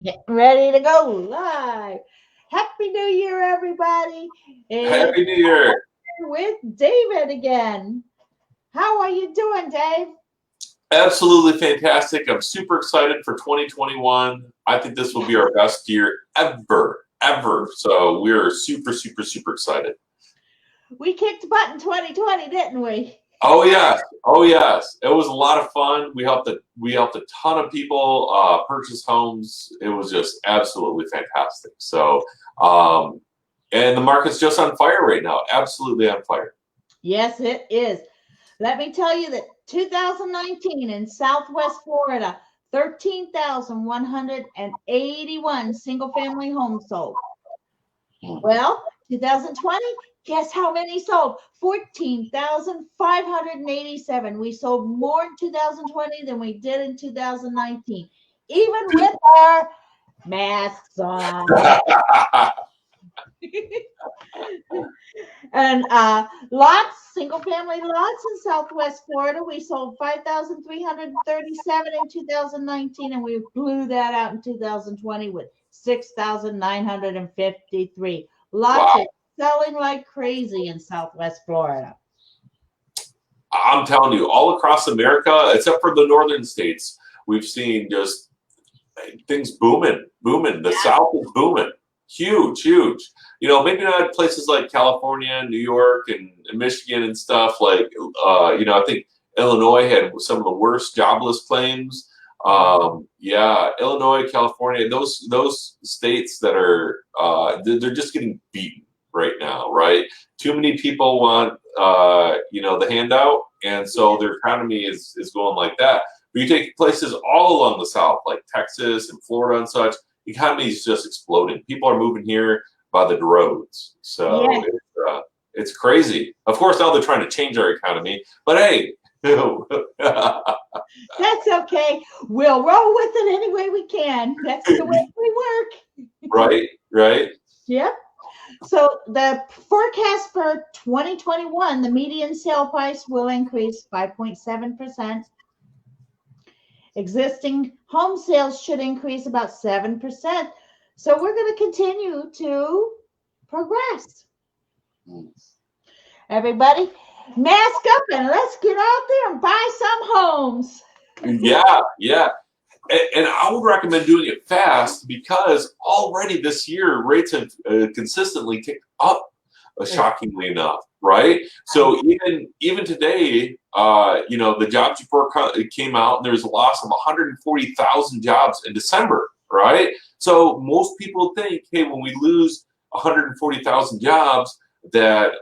Getting ready to go live. Happy New Year, everybody. It's Happy New Year. with David again. How are you doing, Dave? Absolutely fantastic. I'm super excited for 2021. I think this will be our best year ever. So we're super excited. We kicked butt in 2020, didn't we? Oh yes. Oh yes. It was a lot of fun. We helped a ton of people purchase homes. It was just absolutely fantastic. So and the market's just on fire right now. Absolutely on fire. Yes, it is. Let me tell you that 2019 in Southwest Florida, 13,181 single family homes sold. Well, 2020, guess how many sold? 14,587. We sold more in 2020 than we did in 2019, even with our masks on. And single family lots in Southwest Florida, we sold 5,337 in 2019, and we blew that out in 2020 with 6,953. Lots Wow. are selling like crazy in Southwest Florida. I'm telling you, all across America, except for the northern states, we've seen just things booming. The South is booming. Huge. Maybe not places like California, New York, and Michigan and stuff. Like, I think Illinois had some of the worst jobless claims. Illinois, California, those states that are they're just getting beaten right now, right? Too many people want the handout, and so their economy is going like that. But you take places all along the South, like Texas and Florida and such, the economy is just exploding. People are moving here by the droves. So yeah. It's crazy. Of course, now they're trying to change our economy, but hey. That's okay. We'll roll with it any way we can. That's the way we work. Right. Yep. So the forecast for 2021, the median sale price will increase 5.7%. Existing home sales should increase about 7%. So we're going to continue to progress. Everybody, mask up and let's get out there and buy some homes. Yeah. And I would recommend doing it fast because already this year rates have consistently ticked up, shockingly enough, right? So even today, the jobs report came out and there's a loss of 140,000 jobs in December, right? So most people think, hey, when we lose 140,000 jobs, that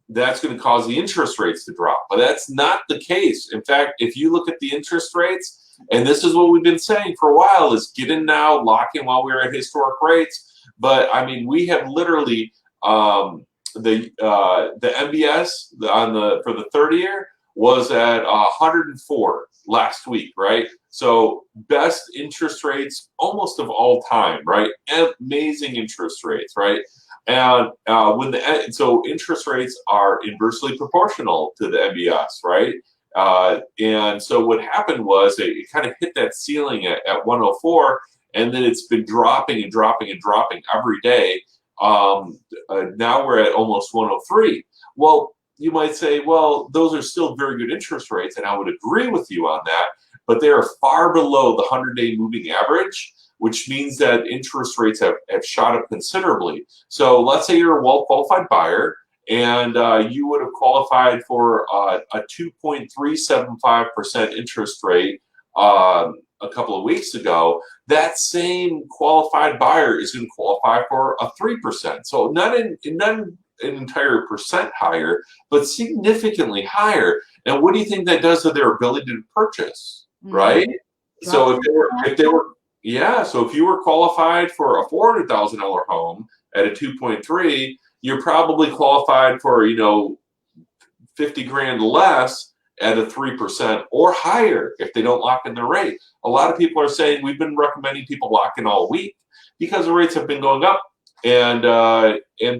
that's going to cause the interest rates to drop, but that's not the case. In fact, if you look at the interest rates, and this is what we've been saying for a while, is get in now, lock in while we're at historic rates. But I mean, we have literally the MBS for the 30-year was at 104 last week, right? So best interest rates almost of all time, right? Amazing interest rates, right? And so interest rates are inversely proportional to the MBS, right? And so what happened was it kind of hit that ceiling at 104, and then it's been dropping every day. Now we're at almost 103. Well, you might say, well, those are still very good interest rates, and I would agree with you on that, but they are far below the 100-day moving average, which means that interest rates have shot up considerably. So let's say you're a well-qualified buyer, and you would have qualified for a 2.375% interest rate a couple of weeks ago. That same qualified buyer is going to qualify for a 3%. So not an entire percent higher, but significantly higher. And what do you think that does to their ability to purchase, right? Mm-hmm. So if you were qualified for a $400,000 home at a 2.3, you're probably qualified for 50 grand less at a 3% or higher if they don't lock in their rate. A lot of people are saying we've been recommending people lock in all week because the rates have been going up, and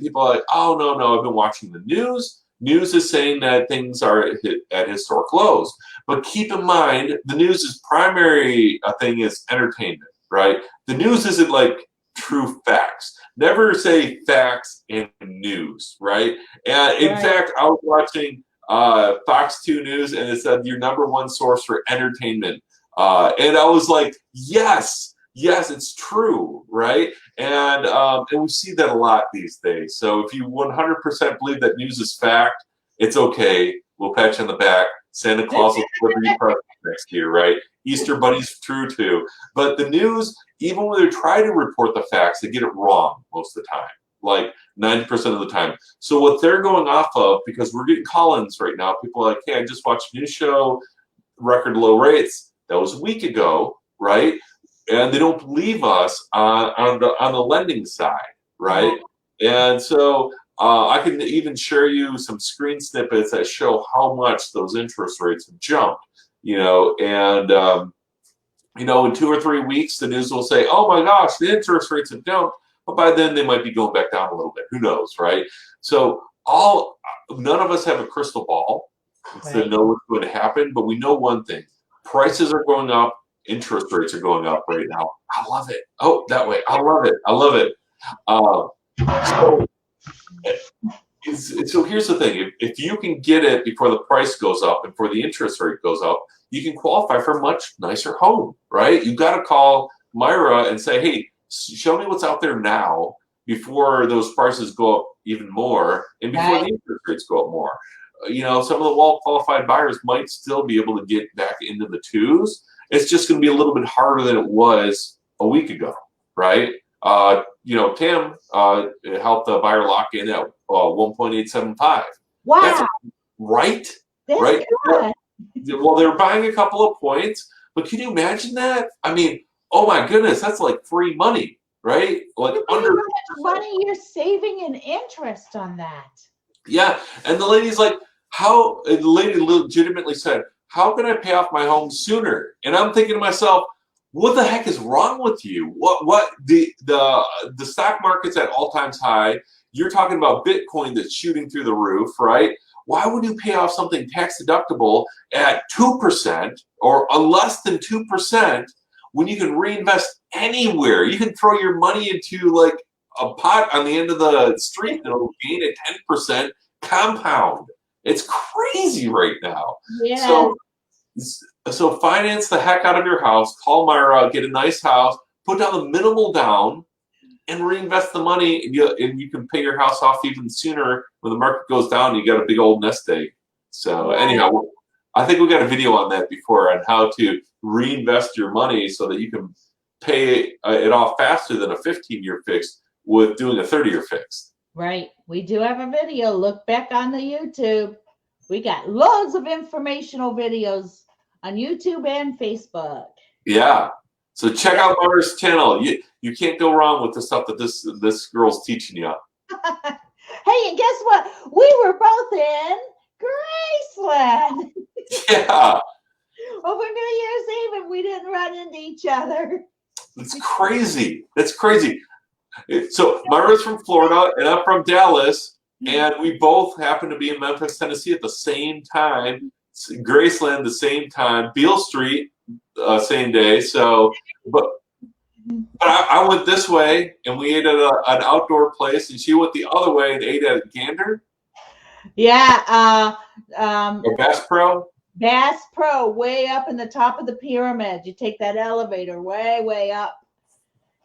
people are like, oh no, I've been watching the news. News is saying that things are at historic lows, but keep in mind the news's primary thing is entertainment, right? the news isn't like true facts. Never say facts and news, right? And in fact, I was watching Fox 2 News, and it said your number one source for entertainment. And I was like, yes, it's true, right? And we see that a lot these days. So if you 100% believe that news is fact, it's okay. We'll pat you on the back. Santa Claus will deliver you presents next year, right? Easter Bunny's true too. But the news, even when they try to report the facts, they get it wrong most of the time, like 90% of the time. So what they're going off of, because we're getting call-ins right now, people are like, hey, I just watched a news show, record low rates. That was a week ago, right? And they don't believe us on the lending side, right? And so I can even share you some screen snippets that show how much those interest rates have jumped, and in 2 or 3 weeks, the news will say, oh my gosh, the interest rates have jumped, but by then they might be going back down a little bit. Who knows, right? So none of us have a crystal ball to know what's going to happen, but we know one thing: prices are going up, interest rates are going up right now. I love it. Oh, that way. I love it. I love it. So here's the thing: if you can get it before the price goes up and before the interest rate goes up, you can qualify for a much nicer home, right? You got to call Myra and say, hey, show me what's out there now before those prices go up even more and before the interest rates go up more. Some of the well-qualified buyers might still be able to get back into the twos. It's just going to be a little bit harder than it was a week ago, right? Tim helped the buyer lock in at 1.875. Wow. That's right? That's right? good. Well, they're buying a couple of points, but can you imagine that? I mean, oh my goodness, that's like free money, right? Like how much money you're saving in interest on that. Yeah, and the lady's like, the lady legitimately said, how can I pay off my home sooner? And I'm thinking to myself, what the heck is wrong with you? What the stock market's at all times high. You're talking about Bitcoin that's shooting through the roof, right? Why would you pay off something tax deductible at 2% or less than 2% when you can reinvest anywhere? You can throw your money into like a pot on the end of the street and it'll gain a 10% compound. It's crazy right now. Yeah. So finance the heck out of your house, call Myra, get a nice house, put down the minimal down, and reinvest the money, and you can pay your house off even sooner when the market goes down. You got a big old nest egg. So anyhow, I think we got a video on that before on how to reinvest your money so that you can pay it off faster than a 15-year fix with doing a 30-year fix. Right. We do have a video. Look back on the YouTube. We got loads of informational videos on YouTube and Facebook. Yeah. So check out Myra's channel. You can't go wrong with the stuff that this girl's teaching you. Hey, and guess what? We were both in Graceland. Yeah. Over New Year's Eve, and we didn't run into each other. It's crazy. That's crazy. So Myra's from Florida, and I'm from Dallas, and we both happen to be in Memphis, Tennessee at the same time. Graceland the same time. Beale Street same day. So, but I went this way, and we ate at an outdoor place, and she went the other way and ate at Gander. Yeah. Or Bass Pro. Bass Pro, way up in the top of the pyramid. You take that elevator way, way up,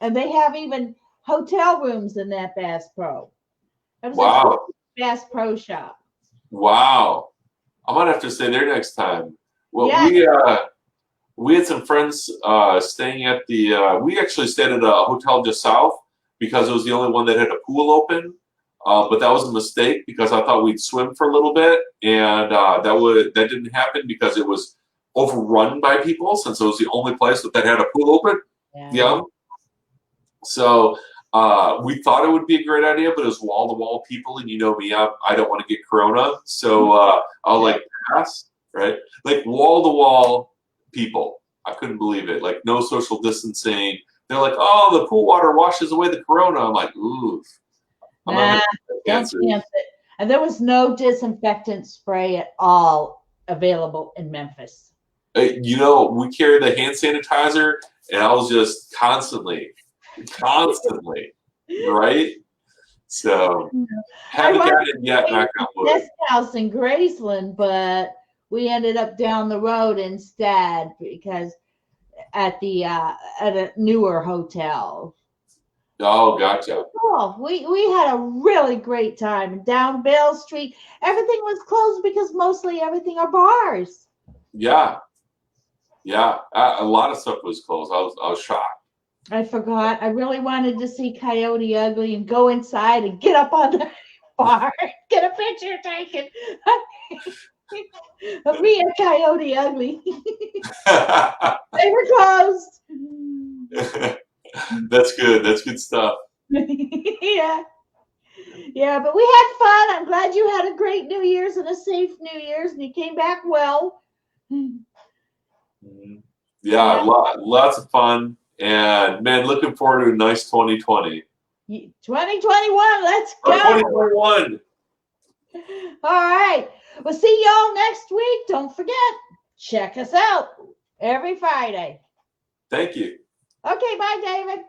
and they have even hotel rooms in that Bass Pro. Wow. Bass Pro shop. Wow. I might have to stay there next time. Well, we had some friends staying at we actually stayed at a hotel just south because it was the only one that had a pool open. But that was a mistake because I thought we'd swim for a little bit, and that didn't happen because it was overrun by people since it was the only place that had a pool open. Yeah. So we thought it would be a great idea, but it was wall-to-wall people, and you know me, I don't want to get corona, so I'll like pass, right? Like wall-to-wall people. I couldn't believe it. Like no social distancing. They're like, oh, the pool water washes away the corona. I'm like, ooh. Nah, don't chance it. And there was no disinfectant spray at all available in Memphis. We carry the hand sanitizer, and I was just constantly, right? So haven't I gotten it yet, knock on wood. guest house in Graceland, but we ended up down the road instead because at a newer hotel. Oh, gotcha. Cool. We had a really great time down Bale Street. Everything was closed because mostly everything are bars. Yeah, yeah. A lot of stuff was closed. I was shocked. I forgot. I really wanted to see Coyote Ugly and go inside and get up on the bar, get a picture taken of me and Coyote Ugly. They were closed. That's good. That's good stuff. Yeah. Yeah, but we had fun. I'm glad you had a great New Year's and a safe New Year's and you came back well. Yeah, lots of fun. And man, looking forward to a nice 2020. 2021, let's Or go. 2021. All right. We'll see y'all next week. Don't forget, check us out every Friday. Thank you. Okay, bye, David.